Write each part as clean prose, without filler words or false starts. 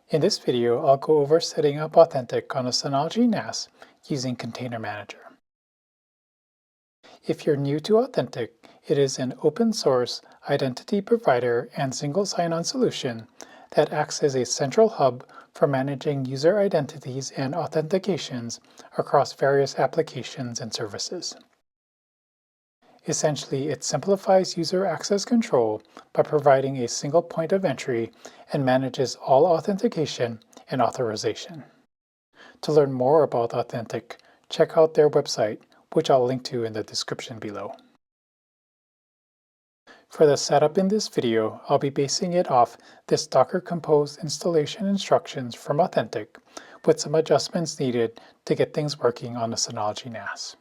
In this video, I'll go over setting up Authentik on a Synology NAS using Container Manager. If you're new to Authentik, it is an open-source identity provider and single sign-on solution that acts as a central hub for managing user identities and authentications across various applications and services. Essentially, it simplifies user access control by providing a single point of entry and manages all authentication and authorization. To learn more about Authentik, check out their website, which I'll link to in the description below. For the setup in this video, I'll be basing it off this docker-compose installation instructions from Authentik, with some adjustments needed to get things working on the Synology NAS.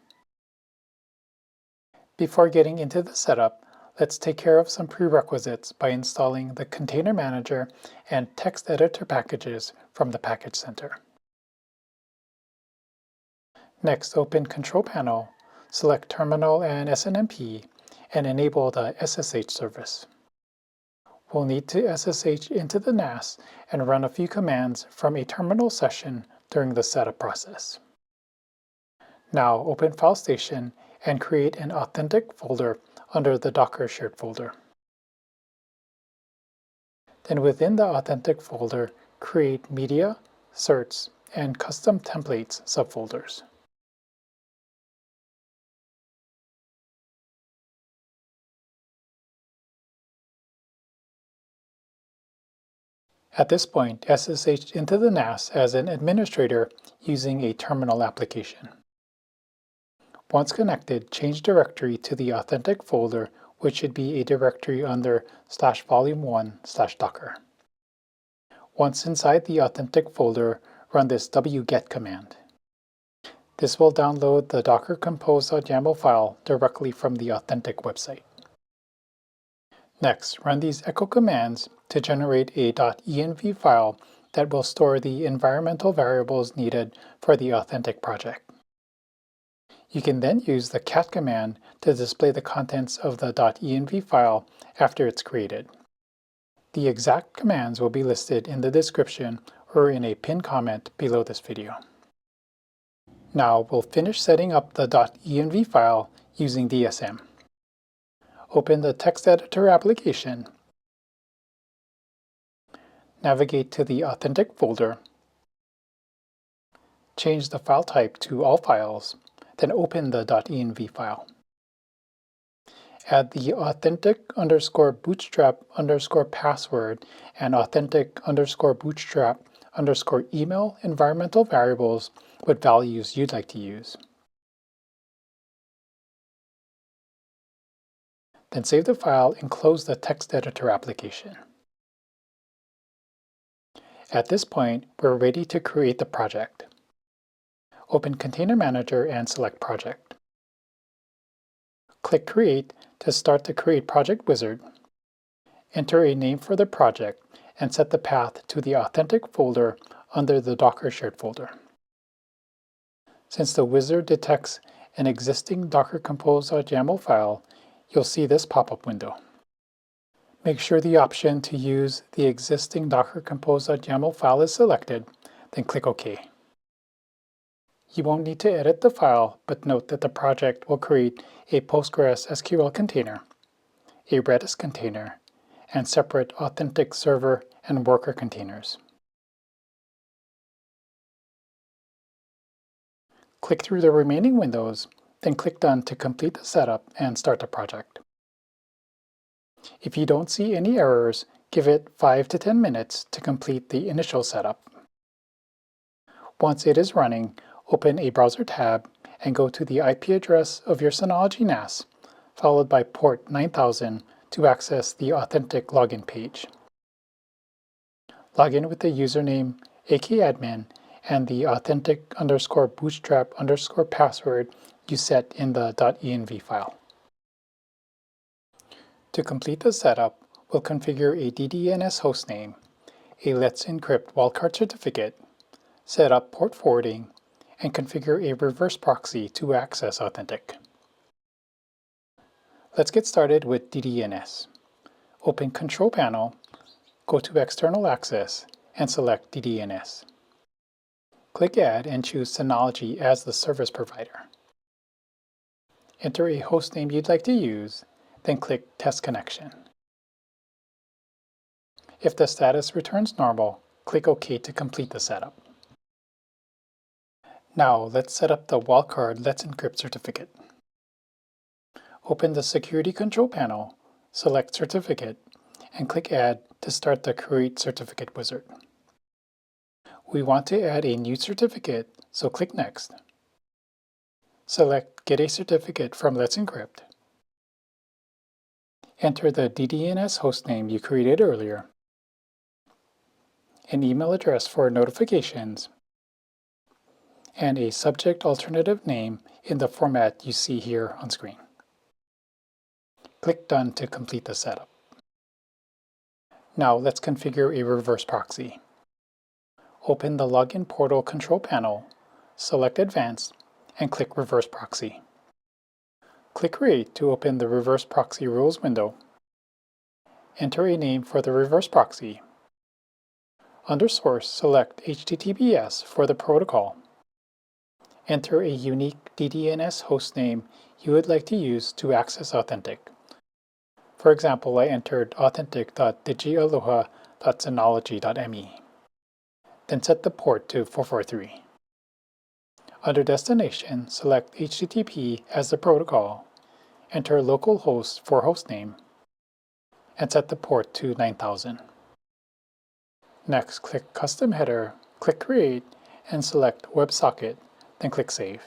Before getting into the setup, let's take care of some prerequisites by installing the Container Manager and text editor packages from the Package Center. Next, open Control Panel, select Terminal and SNMP, and enable the SSH service. We'll need to SSH into the NAS and run a few commands from a terminal session during the setup process. Now open FileStation and create an Authentik folder under the Docker shared folder. Then within the Authentik folder, create Media, Certs, and Custom Templates subfolders. At this point, SSH into the NAS as an administrator using a terminal application. Once connected, change directory to the Authentik folder, which should be a directory under /volume1/docker. Once inside the Authentik folder, run this wget command. This will download the docker-compose.yml file directly from the Authentik website. Next, run these echo commands to generate a .env file that will store the environmental variables needed for the Authentik project. You can then use the cat command to display the contents of the .env file after it's created. The exact commands will be listed in the description or in a pinned comment below this video. Now we'll finish setting up the .env file using DSM. Open the text editor application, navigate to the Authentik folder, change the file type to all files, then open the .env file. Add the authentik_bootstrap_password and authentik_bootstrap_email environmental variables with values you'd like to use. Then save the file and close the text editor application. At this point, we're ready to create the project. Open Container Manager and select Project. Click Create to start the Create Project wizard. Enter a name for the project and set the path to the Authentik folder under the Docker shared folder. Since the wizard detects an existing docker-compose.yml file, you'll see this pop-up window. Make sure the option to use the existing docker-compose.yml file is selected, then click OK. You won't need to edit the file, but note that the project will create a Postgres SQL container, a Redis container, and separate Authentik server and worker containers. Click through the remaining windows, then click Done to complete the setup and start the project. If you don't see any errors, give it 5 to 10 minutes to complete the initial setup. Once it is running, open a browser tab and go to the IP address of your Synology NAS, followed by port 9000 to access the Authentik login page. Log in with the username akadmin and the authentik_bootstrap_password you set in the .env file. To complete the setup, we'll configure a DDNS hostname, a Let's Encrypt Wildcard certificate, set up port forwarding, and configure a reverse proxy to access Authentik. Let's get started with DDNS. Open Control Panel, go to External Access, and select DDNS. Click Add and choose Synology as the service provider. Enter a hostname you'd like to use, then click Test Connection. If the status returns normal, click OK to complete the setup. Now let's set up the Wildcard Let's Encrypt certificate. Open the Security Control panel, select Certificate, and click Add to start the Create Certificate wizard. We want to add a new certificate, so click Next. Select Get a Certificate from Let's Encrypt. Enter the DDNS hostname you created earlier, an email address for notifications, and a subject alternative name in the format you see here on screen. Click Done to complete the setup. Now let's configure a reverse proxy. Open the Login Portal control panel, select Advanced, and click Reverse Proxy. Click Create to open the Reverse Proxy Rules window. Enter a name for the reverse proxy. Under Source, select HTTPS for the protocol. Enter a unique DDNS hostname you would like to use to access Authentik. For example, I entered authentik.digialoha.synology.me. Then set the port to 443. Under Destination, select HTTP as the protocol, enter localhost for hostname, and set the port to 9000. Next, click Custom Header, click Create, and select WebSocket, then click Save.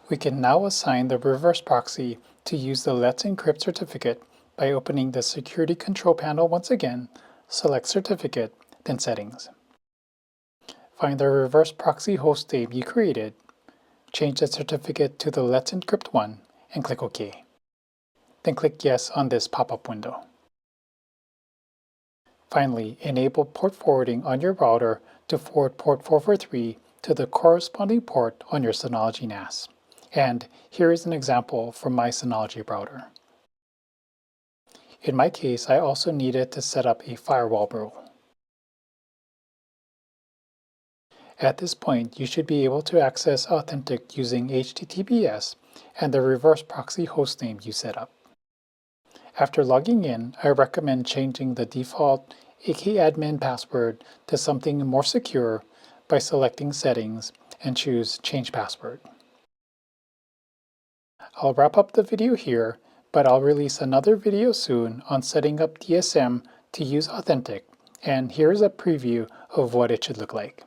We can now assign the reverse proxy to use the Let's Encrypt certificate by opening the Security Control panel once again, select Certificate, then Settings. Find the reverse proxy hostname you created, change the certificate to the Let's Encrypt one, and click OK. Then click Yes on this pop-up window. Finally, enable port forwarding on your router to forward port 443 to the corresponding port on your Synology NAS. And here is an example from my Synology router. In my case, I also needed to set up a firewall rule. At this point, you should be able to access Authentik using HTTPS and the reverse proxy hostname you set up. After logging in, I recommend changing the default AKadmin password to something more secure by selecting Settings and choose Change Password. I'll wrap up the video here, but I'll release another video soon on setting up DSM to use Authentik, and here's a preview of what it should look like.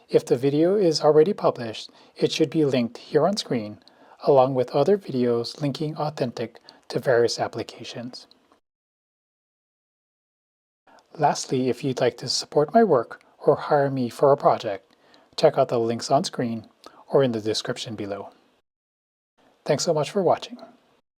If the video is already published, it should be linked here on screen, along with other videos linking Authentik to various applications. Lastly, if you'd like to support my work or hire me for a project, check out the links on screen or in the description below. Thanks so much for watching.